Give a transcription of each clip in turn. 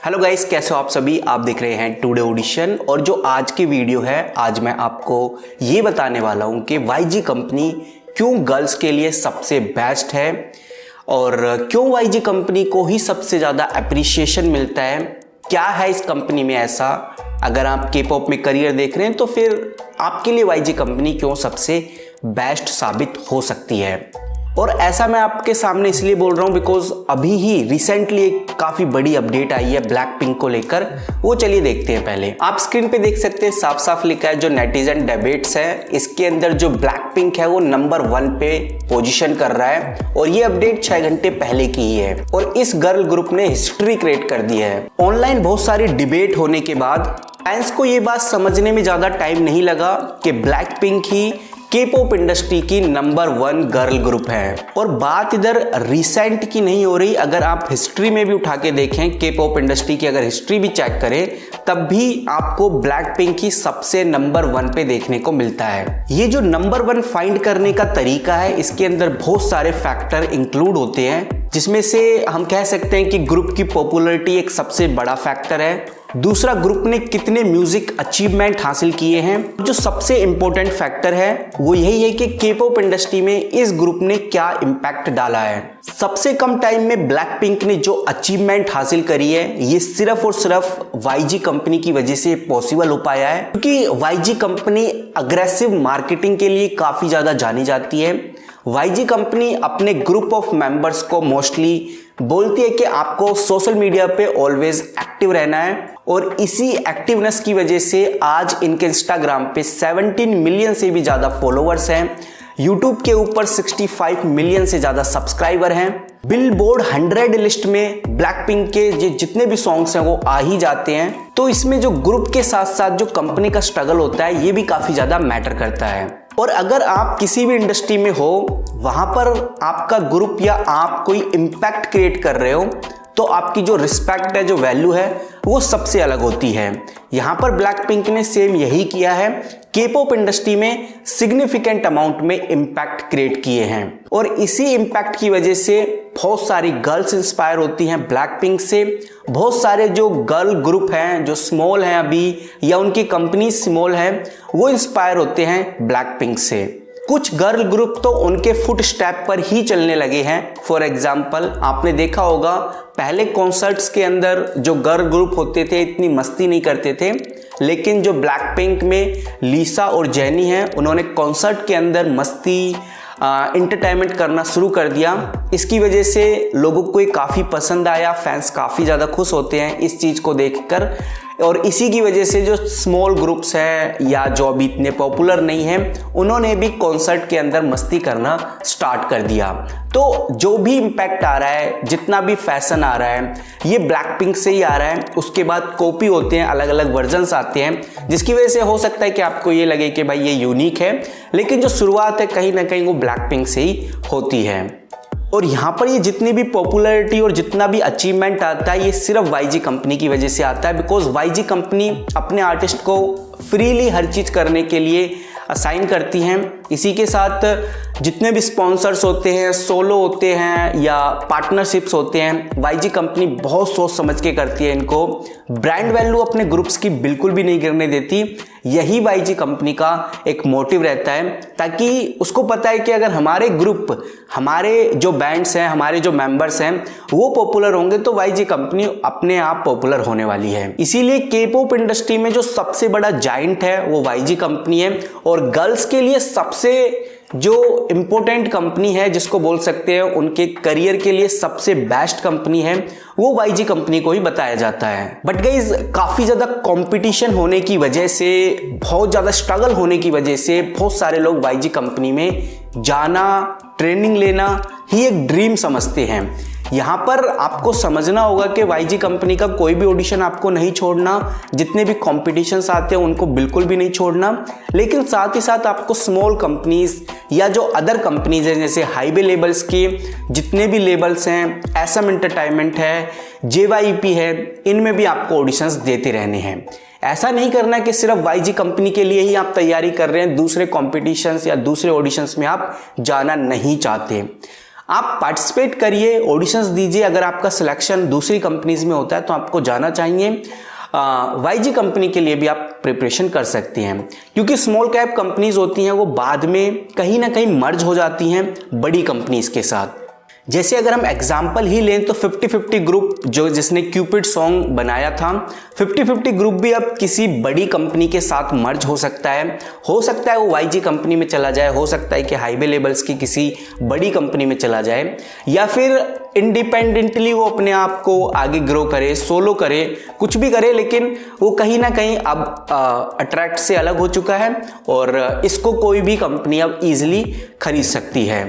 Hello guys, कैसे हो आप सभी। आप देख रहे हैं टुडे ऑडिशन और जो आज की वीडियो है, आज मैं आपको ये बताने वाला हूँ कि वाईजी कंपनी क्यों गर्ल्स के लिए सबसे बेस्ट है और क्यों वाईजी कंपनी को ही सबसे ज़्यादा अप्रिसिएशन मिलता है। क्या है इस कंपनी में ऐसा, अगर आप के पॉप में करियर देख रहे हैं तो फिर आपके लिए वाईजी कंपनी क्यों सबसे बेस्ट साबित हो सकती है। और ऐसा मैं आपके सामने इसलिए बोल रहा हूँ बिकॉज अभी ही रिसेंटली एक काफ़ी बड़ी अपडेट आई है ब्लैक पिंक को लेकर। वो चलिए देखते हैं। पहले आप स्क्रीन पे देख सकते हैं, साफ साफ लिखा है जो नेटिजन डिबेट्स है, इसके अंदर जो ब्लैक पिंक है वो नंबर 1 पे पोजीशन कर रहा है और ये अपडेट 6 घंटे पहले की ही है। और इस गर्ल ग्रुप ने हिस्ट्री क्रिएट कर दी है। ऑनलाइन बहुत सारी डिबेट होने के बाद फैंस को ये बात समझने में ज़्यादा टाइम नहीं लगा कि ब्लैक पिंक ही के पॉप इंडस्ट्री की नंबर 1 गर्ल ग्रुप है। और बात इधर रिसेंट की नहीं हो रही, अगर आप हिस्ट्री में भी उठा के देखें, के पॉप इंडस्ट्री की अगर हिस्ट्री भी चेक करें तब भी आपको ब्लैक पिंक ही सबसे नंबर 1 पे देखने को मिलता है। ये जो नंबर 1 फाइंड करने का तरीका है, इसके अंदर बहुत सारे फैक्टर इंक्लूड होते हैं, जिसमें से हम कह सकते हैं कि ग्रुप की पॉपुलैरिटी एक सबसे बड़ा फैक्टर है। दूसरा, ग्रुप ने कितने म्यूजिक अचीवमेंट हासिल किए हैं। जो सबसे इंपॉर्टेंट फैक्टर है वो यही है कि के पॉप इंडस्ट्री में इस ग्रुप ने क्या इम्पैक्ट डाला है। सबसे कम टाइम में ब्लैक पिंक ने जो अचीवमेंट हासिल करी है, ये सिर्फ और सिर्फ वाईजी कंपनी की वजह से पॉसिबल हो पाया है, क्योंकि वाईजी कंपनी अग्रेसिव मार्केटिंग के लिए काफी ज्यादा जानी जाती है। वाईजी कंपनी अपने ग्रुप ऑफ मेंबर्स को मोस्टली बोलती है कि आपको सोशल मीडिया पे ऑलवेज एक्टिव रहना है और इसी एक्टिवनेस की वजह से आज इनके इंस्टाग्राम पे 17 मिलियन से भी ज्यादा फॉलोअर्स हैं। यूट्यूब के ऊपर 65 मिलियन से ज्यादा सब्सक्राइबर हैं। बिलबोर्ड 100 लिस्ट में ब्लैक पिंक के जितने भी सॉन्ग्स हैं वो आ ही जाते हैं। तो इसमें जो ग्रुप के साथ साथ जो कंपनी का स्ट्रगल होता है, ये भी काफी ज्यादा मैटर करता है। और अगर आप किसी भी इंडस्ट्री में हो, वहां पर आपका ग्रुप या आप कोई इम्पैक्ट क्रिएट कर रहे हो, तो आपकी जो रिस्पेक्ट है, जो वैल्यू है, वो सबसे अलग होती है। यहां पर ब्लैक पिंक ने सेम यही किया है। के पॉप इंडस्ट्री में सिग्निफिकेंट अमाउंट में इम्पैक्ट क्रिएट किए हैं और इसी इम्पैक्ट की वजह से बहुत सारी गर्ल्स इंस्पायर होती हैं ब्लैक पिंक से। बहुत सारे जो गर्ल ग्रुप हैं, जो स्मॉल हैं अभी, या उनकी कंपनी स्मॉल है, वो इंस्पायर होते हैं ब्लैक पिंक से। कुछ गर्ल ग्रुप तो उनके फुट स्टेप पर ही चलने लगे हैं। फॉर एग्जाम्पल, आपने देखा होगा पहले कॉन्सर्ट्स के अंदर जो गर्ल ग्रुप होते थे इतनी मस्ती नहीं करते थे, लेकिन जो ब्लैक पिंक में लीसा और जेनी हैं, उन्होंने कॉन्सर्ट के अंदर मस्ती इंटरटेनमेंट करना शुरू कर दिया। इसकी वजह से लोगों को ये काफ़ी पसंद आया, फैंस काफ़ी ज़्यादा खुश होते हैं इस चीज़ को देखकर। और इसी की वजह से जो स्मॉल ग्रुप्स हैं या जो अभी इतने पॉपुलर नहीं हैं, उन्होंने भी कॉन्सर्ट के अंदर मस्ती करना स्टार्ट कर दिया। तो जो भी इम्पैक्ट आ रहा है, जितना भी फैशन आ रहा है, ये ब्लैक पिंक से ही आ रहा है। उसके बाद कॉपी होते हैं, अलग अलग वर्जन्स आते हैं, जिसकी वजह से हो सकता है कि आपको ये लगे कि भाई ये यूनिक है, लेकिन जो शुरुआत है कहीं ना कहीं वो ब्लैक पिंक से ही होती है। और यहाँ पर ये जितनी भी पॉपुलैरिटी और जितना भी अचीवमेंट आता है, ये सिर्फ वाईजी कंपनी की वजह से आता है, बिकॉज वाईजी कंपनी अपने आर्टिस्ट को फ्रीली हर चीज़ करने के लिए असाइन करती हैं। इसी के साथ जितने भी स्पॉन्सर्स होते हैं, सोलो होते हैं या पार्टनरशिप्स होते हैं, वाईजी कंपनी बहुत सोच समझ के करती है इनको। ब्रांड वैल्यू अपने ग्रुप्स की बिल्कुल भी नहीं गिरने देती। यही वाईजी कंपनी का एक मोटिव रहता है, ताकि उसको पता है कि अगर हमारे ग्रुप, हमारे जो बैंड्स हैं, हमारे जो मेंबर्स हैं, वो पॉपुलर होंगे तो वाईजी कंपनी अपने आप पॉपुलर होने वाली है। इसीलिए के पॉप इंडस्ट्री में जो सबसे बड़ा जायंट है वो वाईजी कंपनी है। और गर्ल्स के लिए सबसे जो इम्पोर्टेंट कंपनी है, जिसको बोल सकते हैं उनके करियर के लिए सबसे बेस्ट कंपनी है, वो वाईजी कंपनी को ही बताया जाता है। बट गाइज, काफी ज्यादा कंपटीशन होने की वजह से, बहुत ज्यादा स्ट्रगल होने की वजह से बहुत सारे लोग वाईजी कंपनी में जाना, ट्रेनिंग लेना ही एक ड्रीम समझते हैं। यहाँ पर आपको समझना होगा कि वाईजी कंपनी का कोई भी ऑडिशन आपको नहीं छोड़ना, जितने भी कॉम्पिटिशन्स आते हैं उनको बिल्कुल भी नहीं छोड़ना, लेकिन साथ ही साथ आपको स्मॉल कंपनीज या जो अदर कंपनीज हैं, जैसे हाईवे लेबल्स के जितने भी लेबल्स हैं, एसएम एंटरटेनमेंट है, जेवाईपी है, इनमें भी आपको ऑडिशंस देते रहने हैं। ऐसा नहीं करना कि सिर्फ वाईजी कंपनी के लिए ही आप तैयारी कर रहे हैं, दूसरे कॉम्पिटिशन्स या दूसरे ऑडिशंस में आप जाना नहीं चाहते। आप पार्टिसिपेट करिए, ऑडिशंस दीजिए। अगर आपका सिलेक्शन दूसरी कंपनीज में होता है तो आपको जाना चाहिए। YG कंपनी के लिए भी आप प्रिपरेशन कर सकते हैं, क्योंकि स्मॉल कैप कंपनीज होती हैं वो बाद में कहीं ना कहीं मर्ज हो जाती हैं बड़ी कंपनीज के साथ। जैसे अगर हम एग्जाम्पल ही लें तो 50-50 ग्रुप जो जिसने क्यूपिड सॉन्ग बनाया था, 50-50 ग्रुप भी अब किसी बड़ी कंपनी के साथ मर्ज हो सकता है वो YG कंपनी में चला जाए, हो सकता है कि हाईवे लेबल्स की किसी बड़ी कंपनी में चला जाए, या फिर इंडिपेंडेंटली वो अपने आप को आगे ग्रो करे, सोलो करे, कुछ भी करे, लेकिन वो कहीं ना कहीं अब अट्रैक्ट से अलग हो चुका है और इसको कोई भी कंपनी अब ईजिली खरीद सकती है।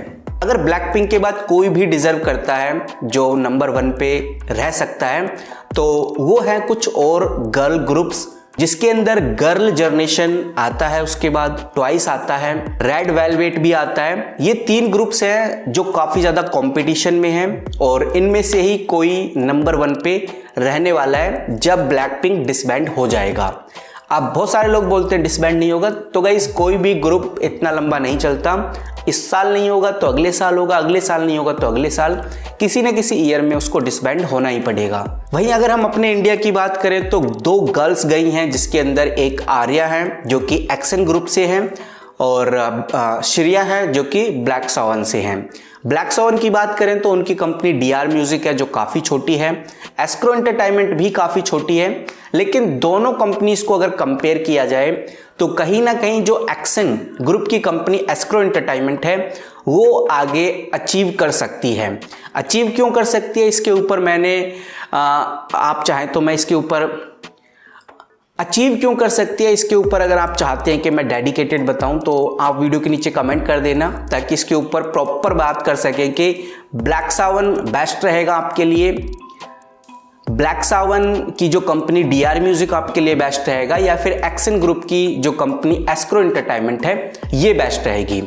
अगर ब्लैक पिंक के बाद कोई भी डिजर्व करता है जो नंबर 1 पे रह सकता है तो वो है कुछ और गर्ल ग्रुप्स, जिसके अंदर गर्ल जनरेशन आता है, उसके बाद ट्वाइस आता है, रेड वेलवेट भी आता है। ये 3 ग्रुप्स हैं जो काफी ज्यादा कंपटीशन में हैं और इनमें से ही कोई नंबर 1 पे रहने वाला है जब ब्लैक पिंक डिसबैंड हो जाएगा। अब बहुत सारे लोग बोलते हैं डिसबैंड नहीं होगा, तो गाइस कोई भी ग्रुप इतना लंबा नहीं चलता। इस साल नहीं होगा तो अगले साल होगा, अगले साल नहीं होगा तो अगले साल, किसी न किसी ईयर में उसको डिसबैंड होना ही पड़ेगा। वहीं अगर हम अपने इंडिया की बात करें तो 2 गर्ल्स गई हैं, जिसके अंदर एक आर्या है जो कि एक्शन ग्रुप से हैं और श्रेया है जो कि ब्लैक सवन से हैं। ब्लैक सवन की बात करें तो उनकी कंपनी DR म्यूजिक है जो काफ़ी छोटी है, एस्क्रो एंटरटेनमेंट भी काफ़ी छोटी है, लेकिन दोनों कंपनीज को अगर कंपेयर किया जाए तो कहीं ना कहीं जो एक्शन ग्रुप की कंपनी एस्क्रो एंटरटेनमेंट है वो आगे अचीव कर सकती है। अचीव क्यों कर सकती है इसके ऊपर मैंने आप चाहें तो मैं इसके ऊपर अचीव क्यों कर सकती है इसके ऊपर अगर आप चाहते हैं कि मैं डेडिकेटेड बताऊं तो आप वीडियो के नीचे कमेंट कर देना, ताकि इसके ऊपर प्रॉपर बात कर सकें कि ब्लैक सवन बेस्ट रहेगा आपके लिए, ब्लैक सवन की जो कंपनी DR म्यूजिक आपके लिए बेस्ट रहेगा, या फिर एक्शन ग्रुप की जो कंपनी एस्क्रो एंटरटेनमेंट है ये बेस्ट रहेगी।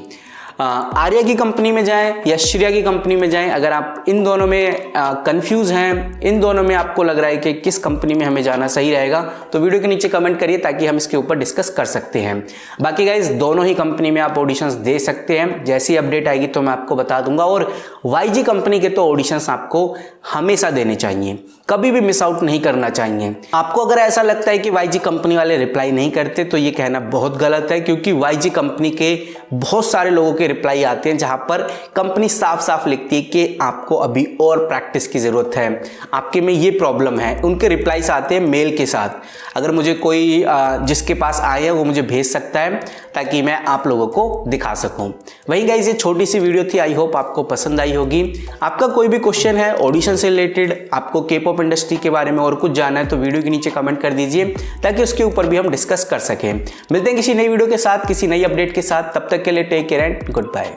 आर्या की कंपनी में जाएं या श्रेया की कंपनी में जाएं, अगर आप इन दोनों में कंफ्यूज हैं, इन दोनों में आपको लग रहा है कि किस कंपनी में हमें जाना सही रहेगा, तो वीडियो के नीचे कमेंट करिए ताकि हम इसके ऊपर डिस्कस कर सकते हैं। बाकी गाइज दोनों ही कंपनी में आप ऑडिशंस दे सकते हैं, जैसी अपडेट आएगी तो मैं आपको बता दूंगा। और YG कंपनी के तो ऑडिशंस आपको हमेशा देने चाहिए, कभी भी मिस आउट नहीं करना चाहिए। आपको अगर ऐसा लगता है कि YG कंपनी वाले रिप्लाई नहीं करते तो ये कहना बहुत गलत है, क्योंकि YG कंपनी के बहुत सारे लोगों के रिप्लाई आते हैं जहां पर कंपनी साफ साफ लिखती है कि आपको अभी और प्रैक्टिस की जरूरत है, आपके में ये प्रॉब्लम है। उनके रिप्लाईस आते हैं मेल के साथ। अगर मुझे कोई जिसके पास आए हैं वो मुझे भेज सकता है ताकि मैं आप लोगों को दिखा सकूं। वही गाइस ये छोटी सी वीडियो थी, आई होप आपको पसंद आई होगी। आपका कोई भी क्वेश्चन है ऑडिशन से रिलेटेड, आपको K-pop इंडस्ट्री के बारे में और कुछ जानना है तो वीडियो के नीचे कमेंट कर दीजिए ताकि उसके ऊपर भी हम डिस्कस कर सकें। मिलते हैं किसी नई वीडियो के साथ, किसी नई अपडेट के साथ, तब तक के लिए take care and good bye.